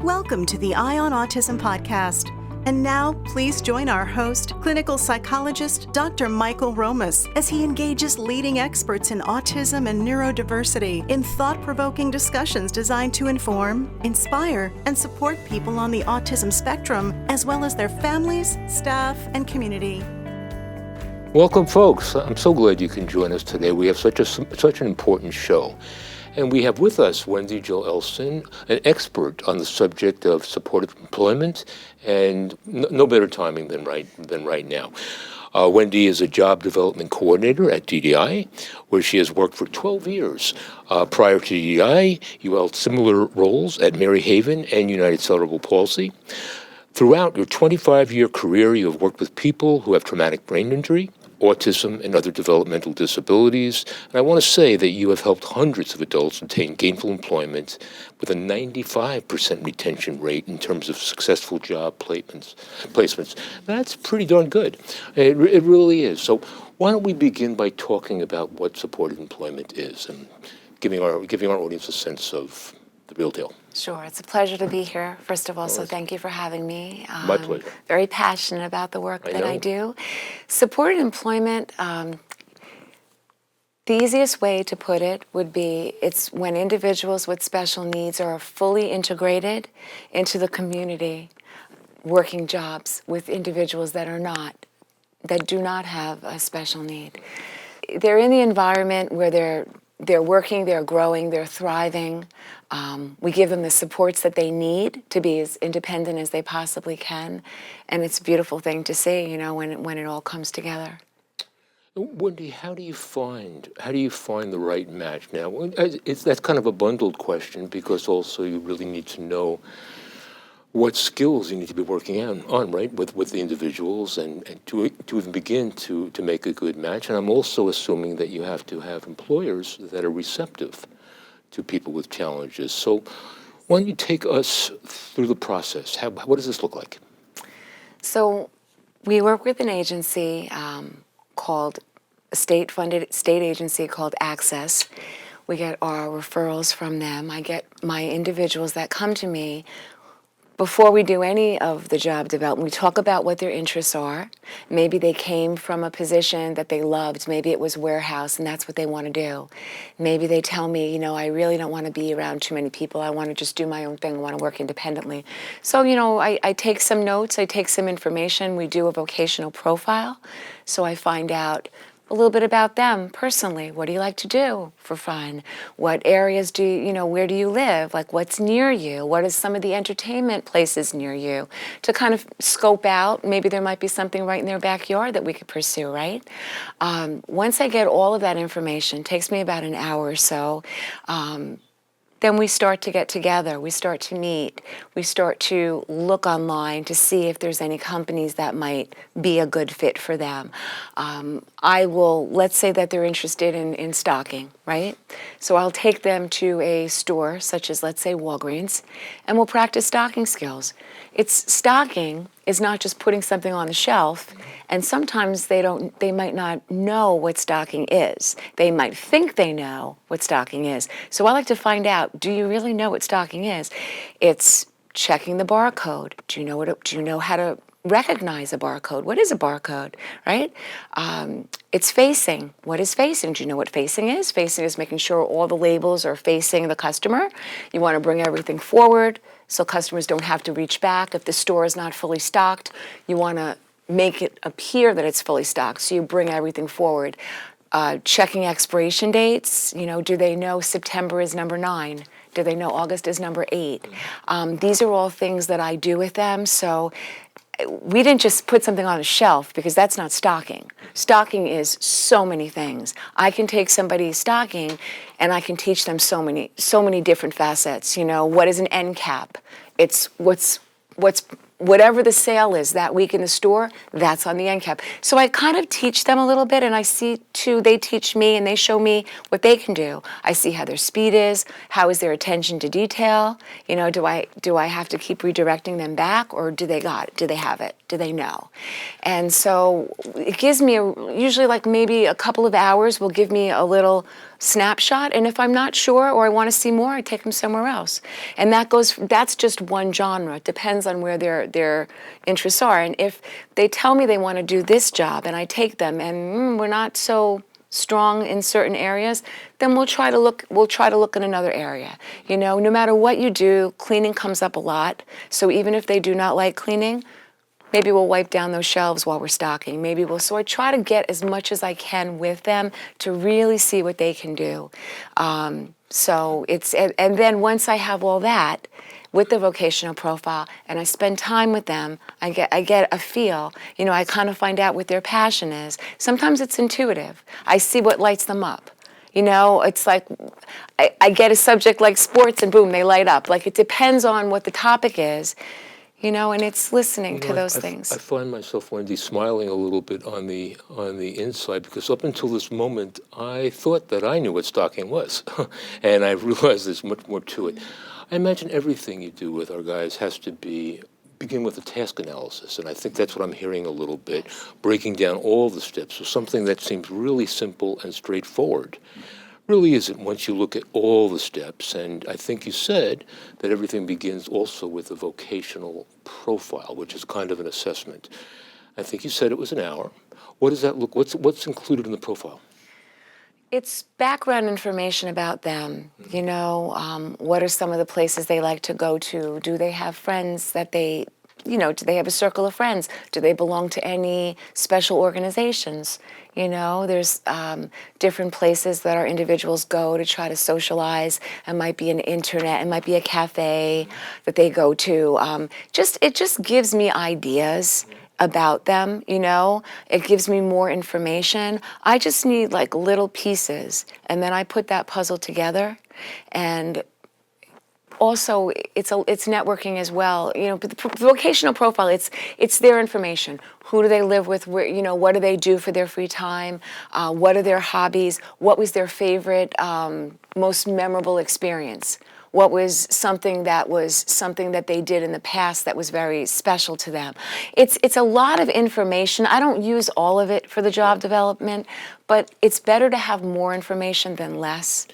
Welcome to the Eye on Autism podcast. And now, please join our host, clinical psychologist Dr. Michael Romas, as he engages leading experts in autism and neurodiversity in thought-provoking discussions designed to inform, inspire, and support people on the autism spectrum, as well as their families, staff, and community. Welcome, folks. I'm so glad you can join us today. We have such an important show. And we have with us Wendy Elsen, an expert on the subject of supportive employment, and no better timing than right now. Wendy is a job development coordinator at DDI, where she has worked for 12 years. Prior to DDI, you held similar roles at Mary Haven and United Cerebral Palsy. Throughout your 25-year career, you have worked with people who have traumatic brain injury, autism, and other developmental disabilities. And I want to say that you have helped hundreds of adults obtain gainful employment with a 95% retention rate in terms of successful job placements. That's pretty darn good. It really is. So why don't we begin by talking about what supported employment is and giving our audience a sense of the real deal. Sure. It's a pleasure to be here, first of all, so thank you for having me. My pleasure. Very passionate about the work that I do. Supported employment, the easiest way to put it would be it's when individuals with special needs are fully integrated into the community, working jobs with individuals that do not have a special need. They're in the environment where they're working, they're growing, they're thriving. We give them the supports that they need to be as independent as they possibly can. And it's a beautiful thing to see, when it all comes together. Wendy, how do you find the right match? Now, that's kind of a bundled question, because also you really need to know what skills you need to be working on, right, with the individuals and to even begin to make a good match. And I'm also assuming that you have to have employers that are receptive to people with challenges. So why don't you take us through the process? What does this look like? So we work with an agency called a state-funded agency called Access. We get our referrals from them. I get my individuals that come to me. Before we do any of the job development, we talk about what their interests are. Maybe they came from a position that they loved. Maybe it was warehouse, and that's what they want to do. Maybe they tell me, I really don't want to be around too many people. I want to just do my own thing. I want to work independently. So, I take some notes. I take some information. We do a vocational profile. So I find out a little bit about them personally. What do you like to do for fun? What areas where do you live? Like, what's near you? What is some of the entertainment places near you? To kind of scope out, maybe there might be something right in their backyard that we could pursue, right? Once I get all of that information, it takes me about an hour or so, then we start to get together, we start to meet, we start to look online to see if there's any companies that might be a good fit for them. Let's say that they're interested in stocking, right? So I'll take them to a store, such as, let's say, Walgreens, and we'll practice stocking skills. Stocking is not just putting something on the shelf, and sometimes they might not know what stocking is. They might think they know what stocking is. So I like to find out, do you really know what stocking is? It's checking the barcode. Do you know how to recognize a barcode? What is a barcode, right? It's facing. What is facing? Do you know what facing is? Facing is making sure all the labels are facing the customer. You want to bring everything forward so customers don't have to reach back. If the store is not fully stocked, you want to make it appear that it's fully stocked, so you bring everything forward. Checking expiration dates, do they know September is number 9? Do they know August is number 8? These are all things that I do with them, so we didn't just put something on a shelf, because that's not stocking. Stocking is so many things. I can take somebody's stocking and I can teach them so many different facets. What is an end cap? It's whatever the sale is that week in the store, that's on the end cap. So I kind of teach them a little bit, and I see too, they teach me and they show me what they can do. I see how their speed is, how is their attention to detail. Do I have to keep redirecting them back, or do they have it? Do they know? And so it gives me usually like maybe a couple of hours will give me a little snapshot, and if I'm not sure or I want to see more, I take them somewhere else. And that's just one genre. It depends on where their interests are. And if they tell me they want to do this job and I take them and we're not so strong in certain areas, then we'll try to look in another area. No matter what you do, cleaning comes up a lot. So even if they do not like cleaning, maybe we'll wipe down those shelves while we're stocking. So I try to get as much as I can with them to really see what they can do. And then once I have all that with the vocational profile and I spend time with them, I get a feel. I kind of find out what their passion is. Sometimes it's intuitive. I see what lights them up. It's like I get a subject like sports and boom, they light up. Like it depends on what the topic is. And it's listening to those things. I find myself, Wendy, smiling a little bit on the inside, because up until this moment, I thought that I knew what stocking was, and I realized there's much more to it. I imagine everything you do with our guys has to begin with a task analysis, and I think that's what I'm hearing a little bit, breaking down all the steps. So something that seems really simple and straightforward really isn't once you look at all the steps. And I think you said that everything begins also with a vocational profile, which is kind of an assessment. I think you said it was an hour. What does that look? What's included in the profile? It's background information about them. What are some of the places they like to go to? Do they have friends that do they have a circle of friends? Do they belong to any special organizations? There's different places that our individuals go to try to socialize. It might be an internet, it might be a cafe that they go to. It just gives me ideas about them, It gives me more information. I just need like little pieces, and then I put that puzzle together. And also, it's networking as well. But the vocational profile, it's their information. Who do they live with? Where, what do they do for their free time? What are their hobbies? What was their favorite, most memorable experience? What was something that they did in the past that was very special to them? It's a lot of information. I don't use all of it for the job development, but it's better to have more information than less.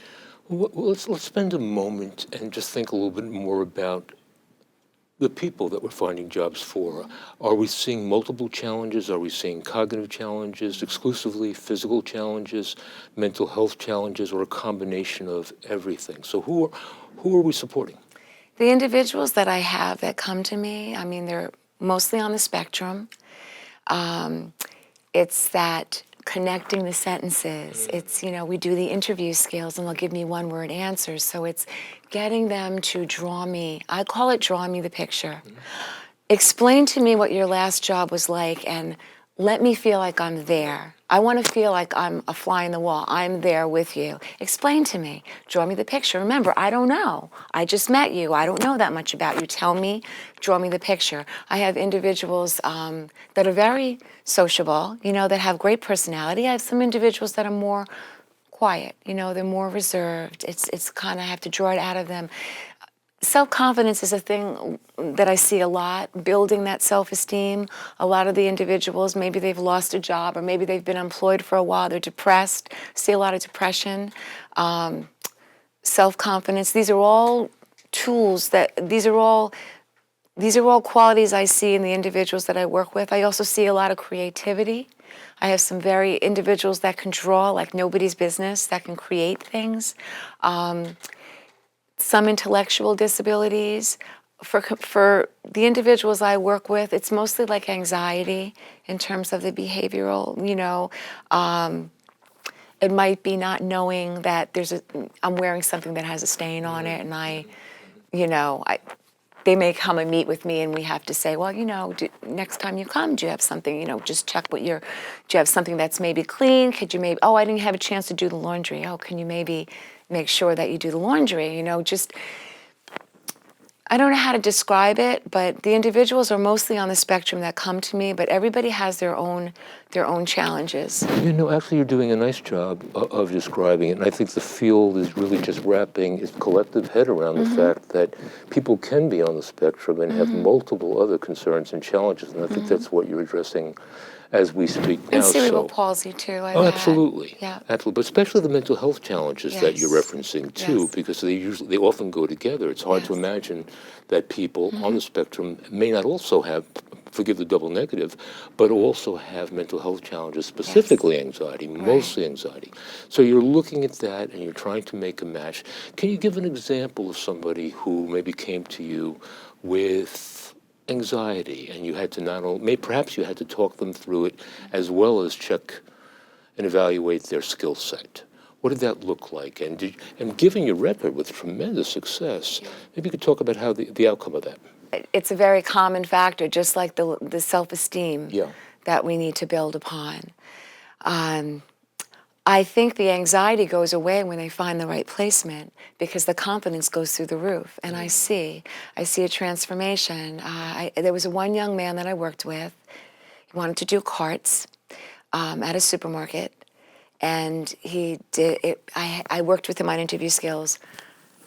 Well, let's spend a moment and just think a little bit more about the people that we're finding jobs for. Are we seeing multiple challenges? Are we seeing cognitive challenges, exclusively physical challenges, mental health challenges, or a combination of everything? So who are we supporting? The individuals that I have that come to me, they're mostly on the spectrum. It's that connecting the sentences. It's, we do the interview skills and they'll give me one-word answers. So it's getting them to draw me. I call it draw me the picture. Explain to me what your last job was like and let me feel like I'm there. I want to feel like I'm a fly in the wall. I'm there with you. Explain to me. Draw me the picture. Remember, I don't know. I just met you. I don't know that much about you. Tell me. Draw me the picture. I have individuals that are very sociable, that have great personality. I have some individuals that are more quiet. They're more reserved. It's kind of, I have to draw it out of them. Self-confidence is a thing that I see a lot, building that self-esteem. A lot of the individuals, maybe they've lost a job or maybe they've been employed for a while, they're depressed, see a lot of depression. Self-confidence, these are all tools these are all qualities I see in the individuals that I work with. I also see a lot of creativity. I have some very individuals that can draw like nobody's business, that can create things. Some intellectual disabilities. For the individuals I work with, it's mostly like anxiety in terms of the behavioral, it might be not knowing that I'm wearing something that has a stain on it, and they may come and meet with me and we have to say, well, next time you come, do you have something, just check do you have something that's maybe clean? Could you maybe, I didn't have a chance to do the laundry. Can you maybe make sure that you do the laundry, I don't know how to describe it, but the individuals are mostly on the spectrum that come to me, but everybody has their own challenges. Actually, you're doing a nice job of describing it, and I think the field is really just wrapping its collective head around the fact that people can be on the spectrum and have multiple other concerns and challenges, and I think that's what you're addressing as we speak now. And cerebral So, palsy too. oh, absolutely, Yeah. absolutely. But especially the mental health challenges that you're Yes. referencing too, Yes. because they often go together. It's hard to Yes. imagine that people on the spectrum may not also have, forgive the double negative, but also have mental health challenges, specifically anxiety, mostly anxiety. So you're looking at that and you're trying to make a match. Can you give an example of somebody who maybe came to you with anxiety and you had to not only, perhaps you had to talk them through it as well as check and evaluate their skill set? What did that look like? And given your record with tremendous success, maybe you could talk about how the outcome of that. It's a very common factor, just like the self-esteem Yeah. that we need to build upon. I think the anxiety goes away when they find the right placement because the confidence goes through the roof. And I see a transformation. There was one young man that I worked with. He wanted to do carts at a supermarket, and he did it. I worked with him on interview skills.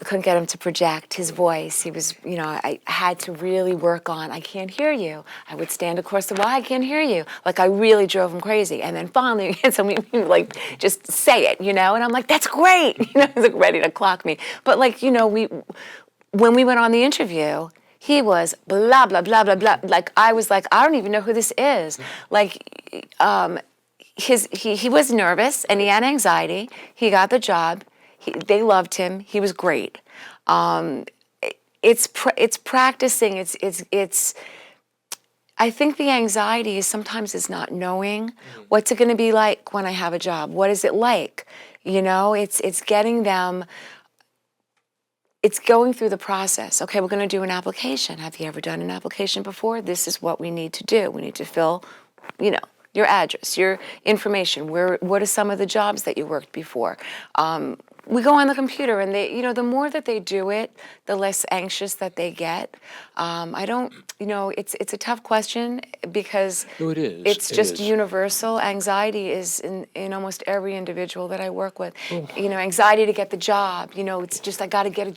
I couldn't get him to project his voice. He was, I had to really work on, I can't hear you. I would stand across the wall, I can't hear you. Like, I really drove him crazy. And then finally, somebody like, just say it, and I'm like, that's great. He's like ready to clock me. But like, when we went on the interview, he was blah, blah, blah, blah, blah. Like, I was like, I don't even know who this is. Like, he was nervous and he had anxiety. He got the job. They loved him. He was great. It's practicing. It's. I think the anxiety sometimes not knowing what's it going to be like when I have a job. What is it like? It's getting them. It's going through the process. Okay, we're going to do an application. Have you ever done an application before? This is what we need to do. We need to fill, your address, your information. What are some of the jobs that you worked before? We go on the computer, and the more that they do it, the less anxious that they get. I don't, it's a tough question because it is. It's just universal. Anxiety is in almost every individual that I work with. Oh. Anxiety to get the job. It's just I got to get a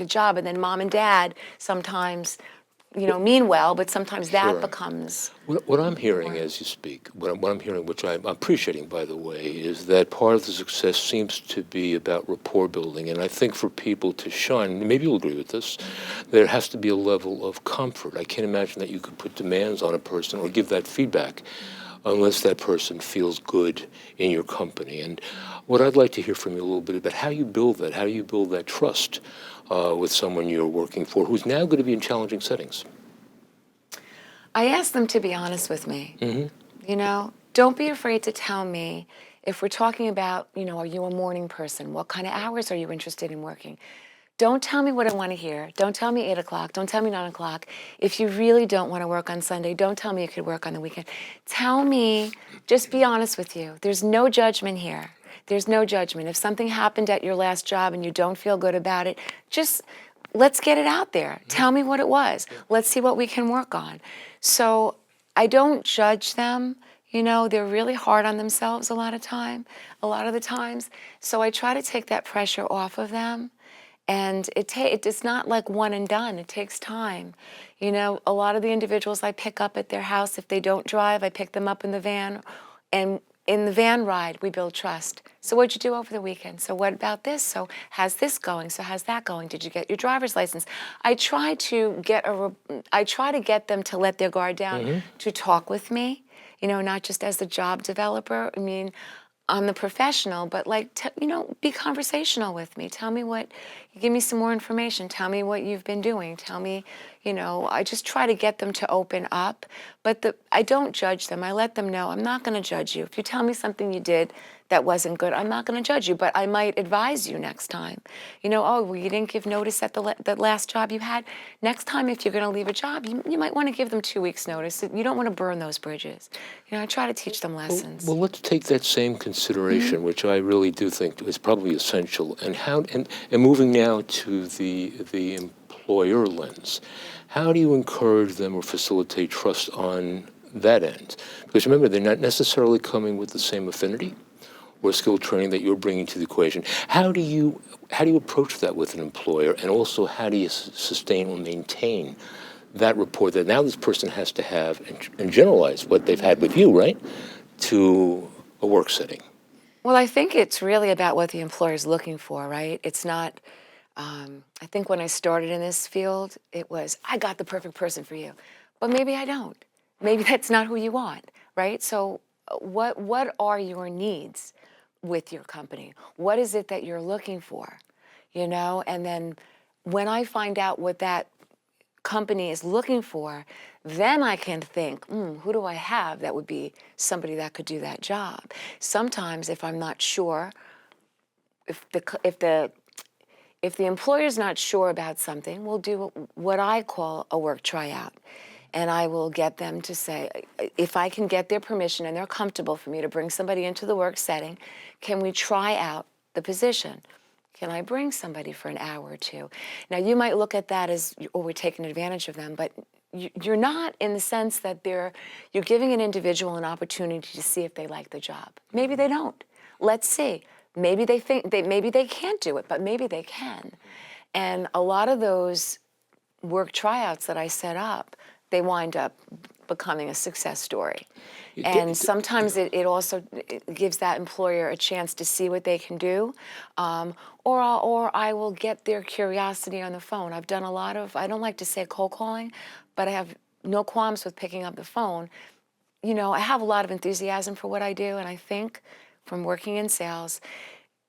job. And then mom and dad sometimes mean well, but sometimes that becomes... What I'm hearing as you speak, what I'm hearing, which I'm appreciating, by the way, is that part of the success seems to be about rapport building. And I think for people to shine, maybe you'll agree with this, there has to be a level of comfort. I can't imagine that you could put demands on a person or give that feedback unless that person feels good in your company. And what I'd like to hear from you a little bit about how you build that trust with someone you're working for who's now going to be in challenging settings. I ask them to be honest with me. Mm-hmm. Don't be afraid to tell me if we're talking about, are you a morning person? What kind of hours are you interested in working? Don't tell me what I want to hear. Don't tell me 8 o'clock. Don't tell me 9 o'clock. If you really don't want to work on Sunday, don't tell me you could work on the weekend. Tell me, just be honest with you. There's no judgment here. There's no judgment. If something happened at your last job and you don't feel good about it, just let's get it out there. Tell me what it was. Let's see what we can work on. So I don't judge them. They're really hard on themselves a lot of the times. So I try to take that pressure off of them. And it's not like one and done. It takes time. A lot of the individuals I pick up at their house, if they don't drive, I pick them up in the van. And in the van ride, we build trust. So what'd you do over the weekend? So what about this? So how's this going? So how's that going? Did you get your driver's license? I try to get them to let their guard down, to talk with me, not just as a job developer. I mean, I'm the professional, but be conversational with me. Tell me give me some more information. Tell me what you've been doing. Tell me, I just try to get them to open up, but I don't judge them. I let them know I'm not going to judge you. If you tell me something you did that wasn't good, I'm not going to judge you, but I might advise you next time. You didn't give notice at the last job you had. Next time, if you're going to leave a job, you might want to give them 2 weeks notice. You don't want to burn those bridges. I try to teach them lessons. Well, let's take that same consideration, which I really do think is probably essential, and moving now to the employer lens. How do you encourage them or facilitate trust on that end? Because remember, they're not necessarily coming with the same affinity or skill training that you're bringing to the equation. How do you approach that with an employer, and also how do you sustain or maintain that rapport that now this person has to have and generalize what they've had with you, right, to a work setting? Well, I think it's really about what the employer is looking for, right? It's not, I think when I started in this field, it was, I got the perfect person for you. But maybe I don't. Maybe that's not who you want, right? So what are your needs with your company? What is it that you're looking for? You know, and then when I find out what that company is looking for, then I can think, who do I have that would be somebody that could do that job? Sometimes if I'm not sure, if the employer's not sure about something, we'll do what I call a work tryout. And I will get them to say, if I can get their permission and they're comfortable for me to bring somebody into the work setting, can we try out the position? Can I bring somebody for an hour or two? Now, you might look at that as, oh, we're taking advantage of them, but you're not, in the sense that you're giving an individual an opportunity to see if they like the job. Maybe they don't. Let's see. Maybe they think maybe they can't do it, but maybe they can. And a lot of those work tryouts that I set up, they wind up becoming a success story. And sometimes it also gives that employer a chance to see what they can do, or I will get their curiosity on the phone. I've done a lot of, I don't like to say cold calling, but I have no qualms with picking up the phone. You know, I have a lot of enthusiasm for what I do, and I think from working in sales,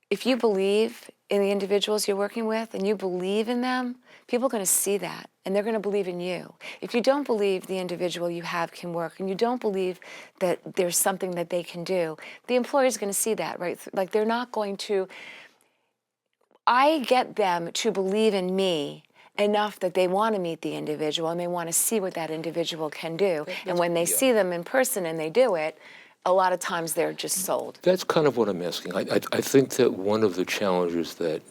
if you believe in the individuals you're working with and you believe in them, people are going to see that, and they're going to believe in you. If you don't believe the individual you have can work, and you don't believe that there's something that they can do, the employer's going to see that, right? Like, they're not going to, I get them to believe in me enough that they want to meet the individual and they want to see what that individual can do. And when they see them in person and they do it, a lot of times they're just sold. That's kind of what I'm asking. I think that one of the challenges that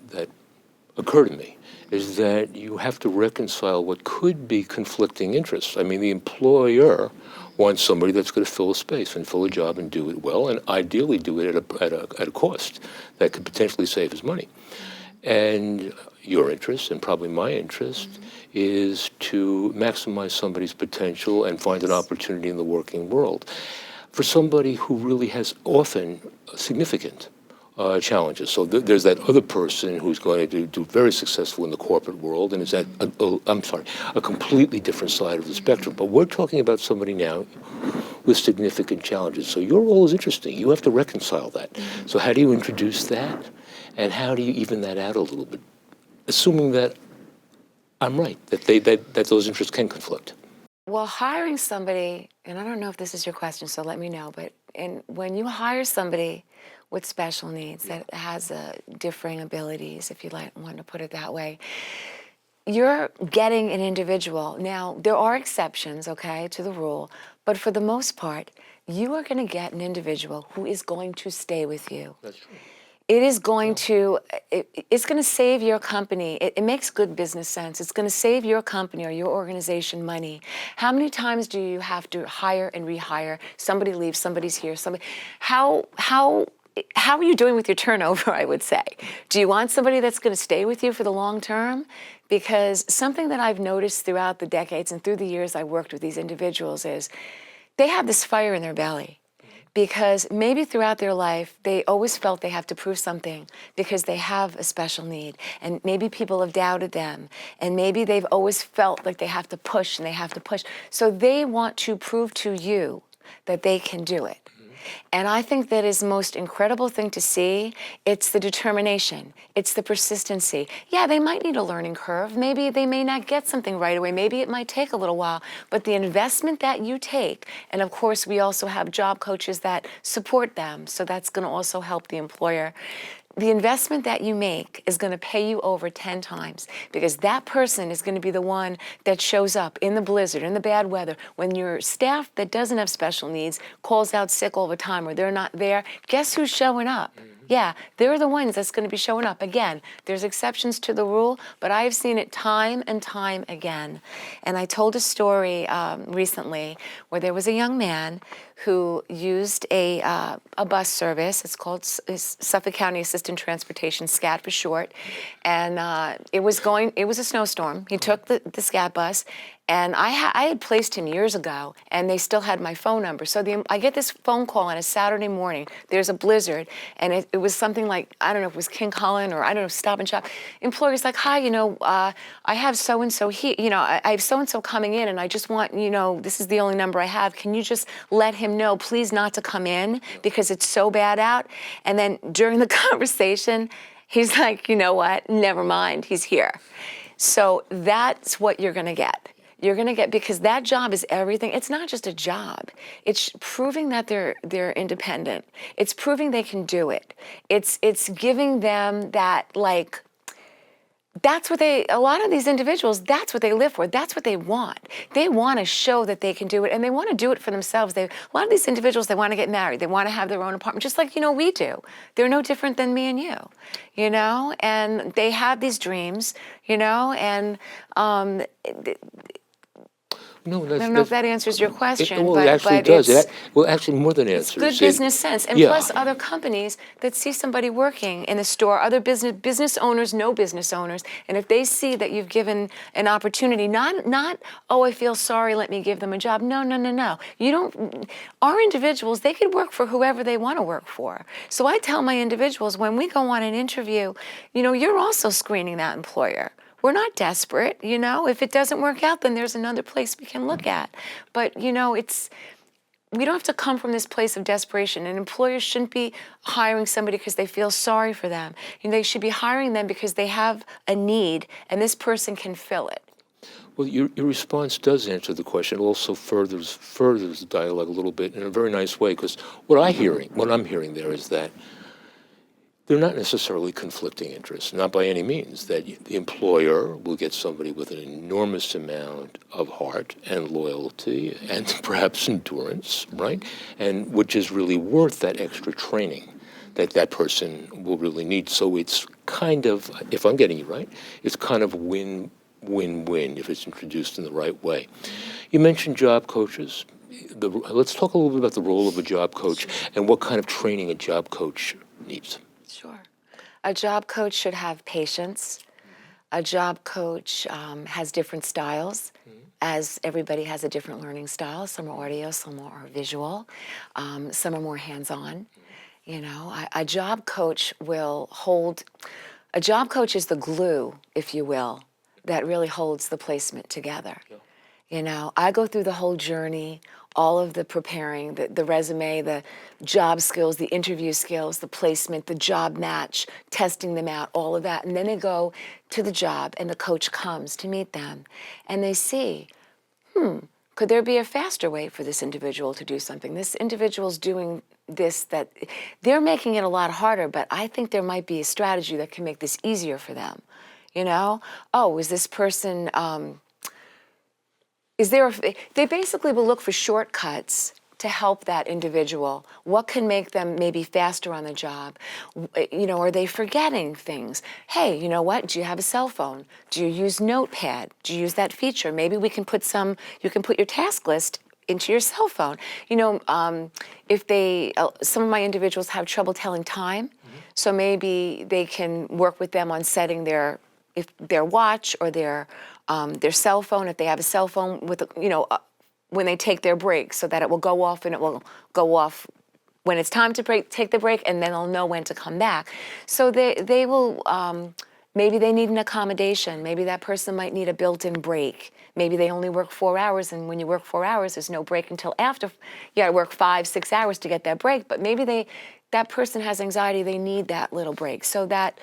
occur to me is that you have to reconcile what could be conflicting interests. I mean, the employer wants somebody that's going to fill a space and fill a job and do it well, and ideally do it at a cost that could potentially save his money. And your interest, and probably my interest, is to maximize somebody's potential and find an opportunity in the working world. For somebody who really has often significant challenges. So there's that other person who's going to do very successful in the corporate world and is at, a completely different side of the spectrum. But we're talking about somebody now with significant challenges. So your role is interesting. You have to reconcile that. So how do you introduce that? And how do you even that out a little bit? Assuming that I'm right, that those interests can conflict. Well, hiring somebody, and I don't know if this is your question, so let me know, but when you hire somebody with special needs that has differing abilities, if you want to put it that way, you're getting an individual. Now, there are exceptions, okay, to the rule, but for the most part, you are going to get an individual who is going to stay with you. That's true. It is going to, it's going to save your company. It makes good business sense. It's going to save your company or your organization money. How many times do you have to hire and rehire? Somebody leaves, somebody's here, how are you doing with your turnover, I would say? Do you want somebody that's going to stay with you for the long term? Because something that I've noticed throughout the decades and through the years I worked with these individuals is they have this fire in their belly. Because maybe throughout their life, they always felt they have to prove something because they have a special need. And maybe people have doubted them. And maybe they've always felt like they have to push and they have to push. So they want to prove to you that they can do it. And I think that is the most incredible thing to see. It's the determination. It's the persistency. Yeah, they might need a learning curve. Maybe they may not get something right away. Maybe it might take a little while. But the investment that you take, and of course we also have job coaches that support them, so that's going to also help the employer. The investment that you make is going to pay you over 10 times because that person is going to be the one that shows up in the blizzard, in the bad weather. When your staff that doesn't have special needs calls out sick all the time or they're not there, guess who's showing up? Yeah, they're the ones that's going to be showing up. Again, there's exceptions to the rule, but I've seen it time and time again. And I told a story recently where there was a young man who used a bus service. It's called Suffolk County Assistant Transportation, SCAT for short. And it was a snowstorm. He took the SCAT bus, and I had placed him years ago, and they still had my phone number. So I get this phone call on a Saturday morning. There's a blizzard, and it was something like, I don't know if it was King Cullen or I don't know, Stop and Shop. Employer's like, hi, I have so-and-so here, I have so-and-so coming in, and I just want, this is the only number I have. Can you just let him know, please, not to come in because it's so bad out? And then during the conversation, he's like, you know what, never mind, he's here. So that's what you're going to get. You're going to get, because that job is everything. It's not just a job. It's proving that they're independent. It's proving they can do it. It's giving them that, like, that's what a lot of these individuals, that's what they live for. That's what they want. They want to show that they can do it, and they want to do it for themselves. A lot of these individuals, they want to get married. They want to have their own apartment, just like, we do. They're no different than me and you, and they have these dreams, and No, I don't know if that answers your question. It actually does. Actually, more than answers. It's good business sense. And plus other companies that see somebody working in a store, other business owners, no business owners, and if they see that you've given an opportunity, not, oh, I feel sorry, let me give them a job. No. You don't, our individuals, they could work for whoever they want to work for. So I tell my individuals, when we go on an interview, you're also screening that employer. We're not desperate, If it doesn't work out, then there's another place we can look at. But, we don't have to come from this place of desperation. And employers shouldn't be hiring somebody because they feel sorry for them. They should be hiring them because they have a need, and this person can fill it. Well, your response does answer the question. It also furthers the dialogue a little bit in a very nice way, because what I'm hearing there is that they're not necessarily conflicting interests, not by any means. That the employer will get somebody with an enormous amount of heart and loyalty and perhaps endurance, right? And which is really worth that extra training that person will really need. So it's kind of, if I'm getting you right, it's kind of win-win-win if it's introduced in the right way. You mentioned job coaches. Let's talk a little bit about the role of a job coach and what kind of training a job coach needs. Sure. A job coach should have patience. A job coach has different styles, as everybody has a different learning style. Some are audio, some are visual, some are more hands-on. A job coach a job coach is the glue, if you will, that really holds the placement together. Yeah. I go through the whole journey, all of the preparing, the resume, the job skills, the interview skills, the placement, the job match, testing them out, all of that. And then they go to the job, and the coach comes to meet them. And they see, could there be a faster way for this individual to do something? This individual's doing this, that they're making it a lot harder, but I think there might be a strategy that can make this easier for them. Oh, is this person... they basically will look for shortcuts to help that individual. What can make them maybe faster on the job? Are they forgetting things? Hey, you know what? Do you have a cell phone? Do you use Notepad? Do you use that feature? Maybe you can put your task list into your cell phone. If some of my individuals have trouble telling time, so maybe they can work with them on setting their watch or their cell phone, if they have a cell phone, with when they take their break, so that it will go off, and it will go off when it's time to take the break, and then they'll know when to come back. So they will, maybe they need an accommodation. Maybe that person might need a built-in break. Maybe they only work 4 hours, and when you work 4 hours, there's no break until after. You gotta work 5-6 hours to get that break, but maybe that person has anxiety, they need that little break, so that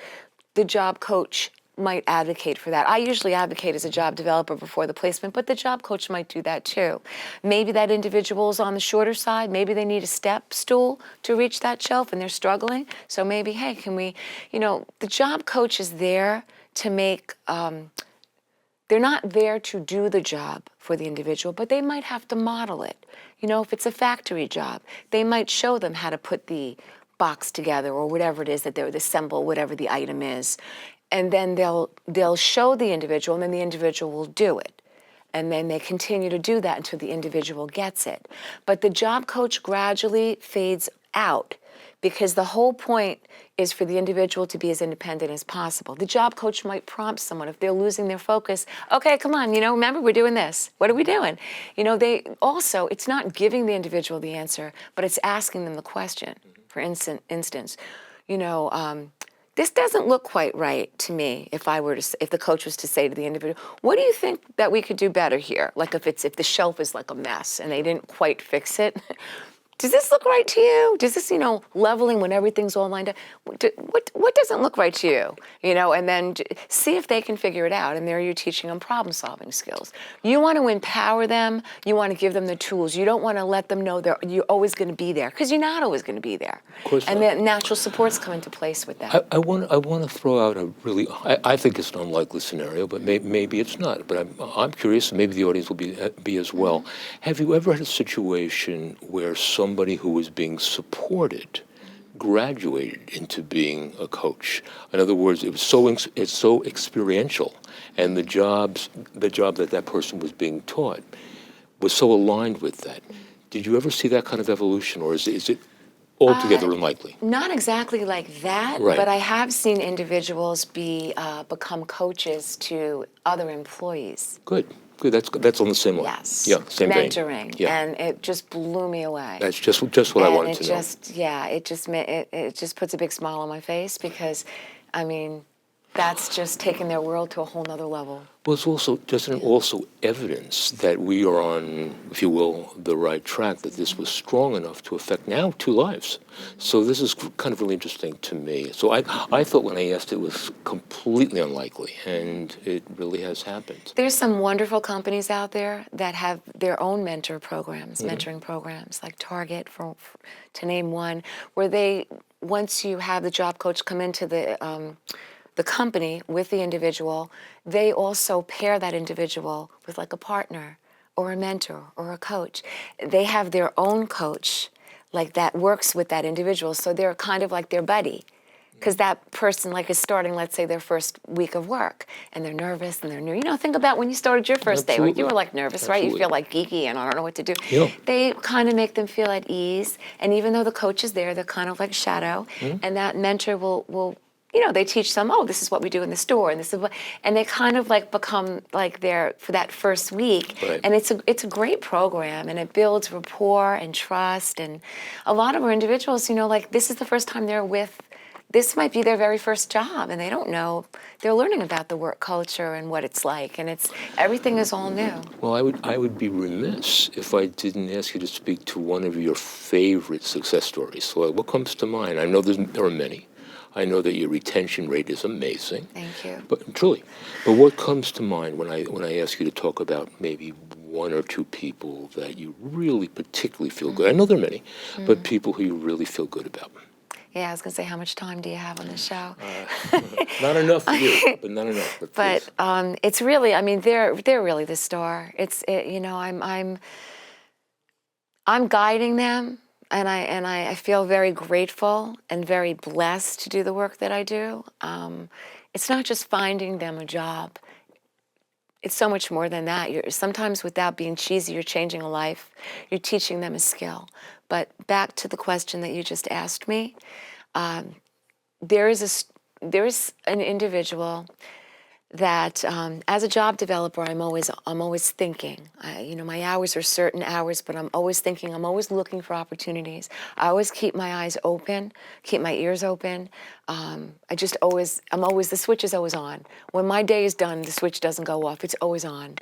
the job coach might advocate for that. I usually advocate as a job developer before the placement, but the job coach might do that too. Maybe that individual's on the shorter side. Maybe they need a step stool to reach that shelf and they're struggling. So maybe, hey, can we, the job coach is there to make, they're not there to do the job for the individual, but they might have to model it. If it's a factory job, they might show them how to put the box together or whatever it is that they're assemble, whatever the item is. And then they'll show the individual, and then the individual will do it. And then they continue to do that until the individual gets it. But the job coach gradually fades out because the whole point is for the individual to be as independent as possible. The job coach might prompt someone if they're losing their focus. Okay, come on, remember we're doing this. What are we doing? They also, it's not giving the individual the answer, but it's asking them the question. For instance, this doesn't look quite right to me. If the coach was to say to the individual, what do you think that we could do better here? Like if the shelf is like a mess and they didn't quite fix it. Does this look right to you? Does this, leveling when everything's all lined up, what doesn't look right to you? And then see if they can figure it out. And there you're teaching them problem-solving skills. You want to empower them. You want to give them the tools. You don't want to let them know you're always going to be there, because you're not always going to be there. Of course and not. the natural supports come into place with that. I want to throw out a really, I think it's an unlikely scenario, but maybe it's not. But I'm curious, and maybe the audience will be as well. Have you ever had a situation where somebody who was being supported graduated into being a coach? In other words, it's so experiential, and the job that person was being taught was so aligned with that. Did you ever see that kind of evolution, or is it altogether unlikely? Not exactly like that, Right. but I have seen individuals become coaches to other employees. Good. That's on the same line. Yes. Yeah, same vein. Mentoring. Yeah. And it just blew me away. That's just what I wanted to know. It just puts a big smile on my face because, that's just taking their world to a whole nother level. Well, doesn't it also evidence that we are on, if you will, the right track, that this was strong enough to affect now 2 lives? So this is kind of really interesting to me. So I thought when I asked it was completely unlikely, and it really has happened. There's some wonderful companies out there that have their own mentoring programs, like Target, to name one, where once you have the job coach come into the company with the individual, they also pair that individual with like a partner or a mentor or a coach. They have their own coach like that works with that individual, so they're kind of like their buddy, because that person is starting, let's say, their first week of work, and they're nervous and they're new. Think about when you started your first day. You were nervous, right? You feel geeky and I don't know what to do. Yeah. They kind of make them feel at ease, and even though the coach is there, they're kind of like shadow, and that mentor will they teach them, this is what we do in the store, and this is and they kind of become there for that first week. Right. And it's a great program, and it builds rapport and trust. And a lot of our individuals, this is the first time this might be their very first job, and they don't know. They're learning about the work culture and what it's like, and everything is all new. Well, I would be remiss if I didn't ask you to speak to one of your favorite success stories. So what comes to mind? I know there are many. I know that your retention rate is amazing. Thank you. But truly, what comes to mind when I ask you to talk about maybe 1 or 2 people that you really particularly feel good? I know there are many, but people who you really feel good about. Yeah, I was going to say, how much time do you have on the show? Not enough for you, but not enough. But it's really, they're really the star. I'm guiding them. And I feel very grateful and very blessed to do the work that I do. It's not just finding them a job. It's so much more than that. Sometimes, without being cheesy, you're changing a life. You're teaching them a skill. But back to the question that you just asked me, there is an individual that as a job developer, I'm always thinking. My hours are certain hours, but I'm always thinking. I'm always looking for opportunities. I always keep my eyes open, keep my ears open. The switch is always on. When my day is done, the switch doesn't go off. It's always on.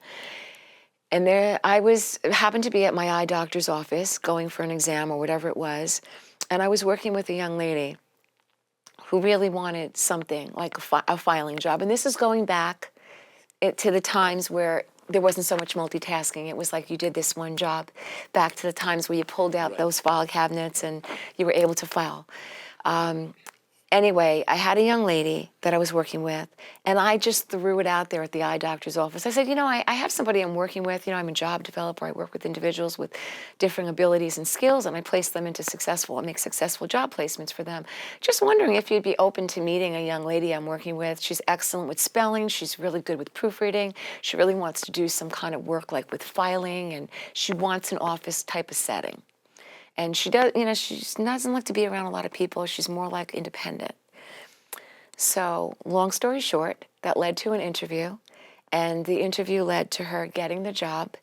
And there, happened to be at my eye doctor's office, going for an exam or whatever it was, and I was working with a young lady who really wanted something like a filing job. And this is going back to the times where there wasn't so much multitasking. It was like you did this one job, back to the times where you pulled out those file cabinets and you were able to file. Anyway, I had a young lady that I was working with, and I just threw it out there at the eye doctor's office. I said, I have somebody I'm working with. I'm a job developer. I work with individuals with differing abilities and skills, and I place them into I make successful job placements for them. Just wondering if you'd be open to meeting a young lady I'm working with. She's excellent with spelling. She's really good with proofreading. She really wants to do some kind of work like with filing, and she wants an office type of setting. And she does, she doesn't like to be around a lot of people. She's more like independent. So, long story short, that led to an interview. And the interview led to her getting the job.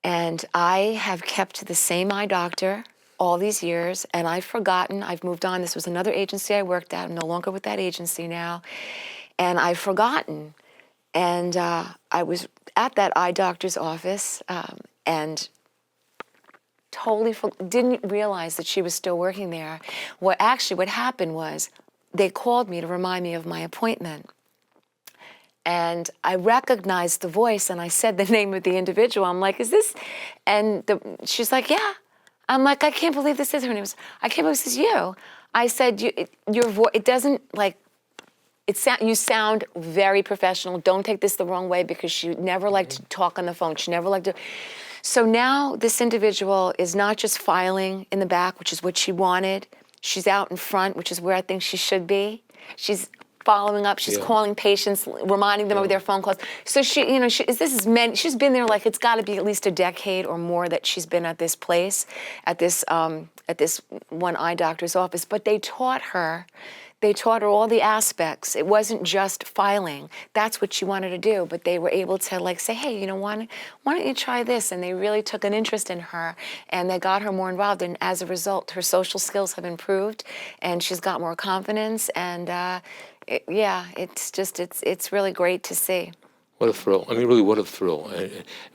And I have kept the same eye doctor all these years. And I've forgotten. I've moved on. This was another agency I worked at. I'm no longer with that agency now. And I've forgotten. And I was at that eye doctor's office and totally didn't realize that she was still working there. What happened was they called me to remind me of my appointment. And I recognized the voice, and I said the name of the individual. I'm like, is this? And she's like, yeah. I'm like, I can't believe this is her name. I can't believe this is you. I said, your voice, it doesn't like, you sound very professional. Don't take this the wrong way, because she never liked to talk on the phone. She never liked to. So now this individual is not just filing in the back, which is what she wanted. She's out in front, which is where I think she should be. She's following up. She's calling patients, reminding them of their phone calls. So she's been there like it's got to be at least a decade or more that she's been at this place, at this one eye doctor's office. But they taught her all the aspects. It wasn't just filing. That's what she wanted to do. But they were able to say, hey, why don't you try this? And they really took an interest in her, and they got her more involved. And as a result, her social skills have improved, and she's got more confidence. And it's really great to see. What a thrill. I mean, really, what a thrill.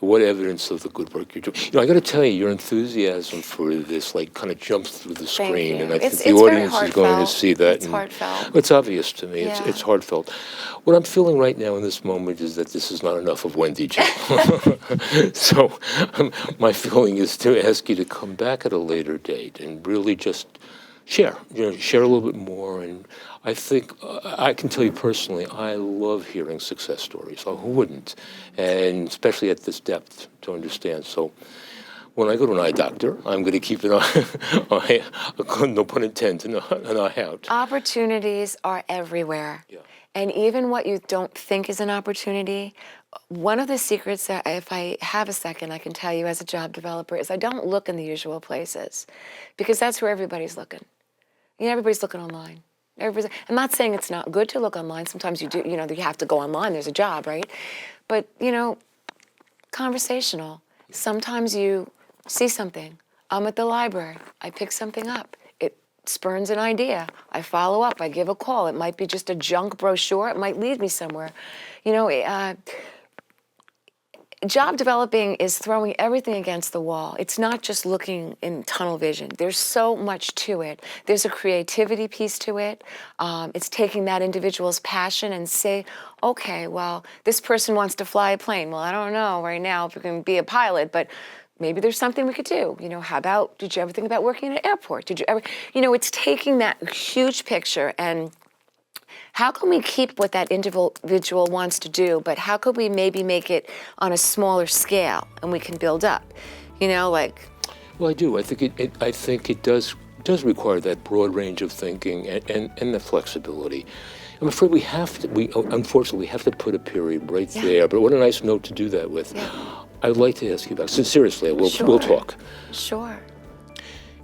What evidence of the good work you're doing. I got to tell you, your enthusiasm for this, kind of jumps through the screen. Thank you. And I think the audience is going to see that. It's heartfelt. It's obvious to me. Yeah. It's heartfelt. What I'm feeling right now in this moment is that this is not enough of Wendy Jill. So my feeling is to ask you to come back at a later date and really just share a little bit more. And I think I can tell you personally, I love hearing success stories. Who wouldn't? And especially at this depth to understand. So when I go to an eye doctor, I'm going to keep an eye, no pun intended, an eye out. Opportunities are everywhere. Yeah. And even what you don't think is an opportunity, one of the secrets that, if I have a second, I can tell you as a job developer, is I don't look in the usual places, because that's where everybody's looking. Everybody's looking online. I'm not saying it's not good to look online. Sometimes you do, you have to go online. There's a job, right? But, conversational. Sometimes you see something. I'm at the library. I pick something up. It spurns an idea. I follow up. I give a call. It might be just a junk brochure. It might lead me somewhere. Job developing is throwing everything against the wall. It's not just looking in tunnel vision. There's so much to it. There's a creativity piece to it. It's taking that individual's passion and say, okay, well, this person wants to fly a plane. Well, I don't know right now if we can be a pilot, but maybe there's something we could do. How about, did you ever think about working at an airport? Did you ever, it's taking that huge picture and how can we keep what that individual wants to do, but how could we maybe make it on a smaller scale and we can build up, Well, I do. I think it does require that broad range of thinking and the flexibility. I'm afraid we unfortunately have to put a period right there, but what a nice note to do that with. Yeah. I'd like to ask you about, so seriously, we'll talk. Sure.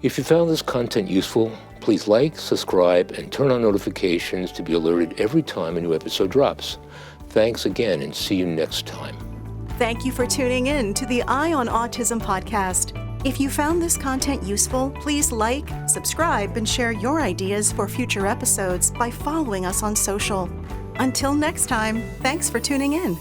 If you found this content useful, please like, subscribe, and turn on notifications to be alerted every time a new episode drops. Thanks again, and see you next time. Thank you for tuning in to the Eye on Autism podcast. If you found this content useful, please like, subscribe, and share your ideas for future episodes by following us on social. Until next time, thanks for tuning in.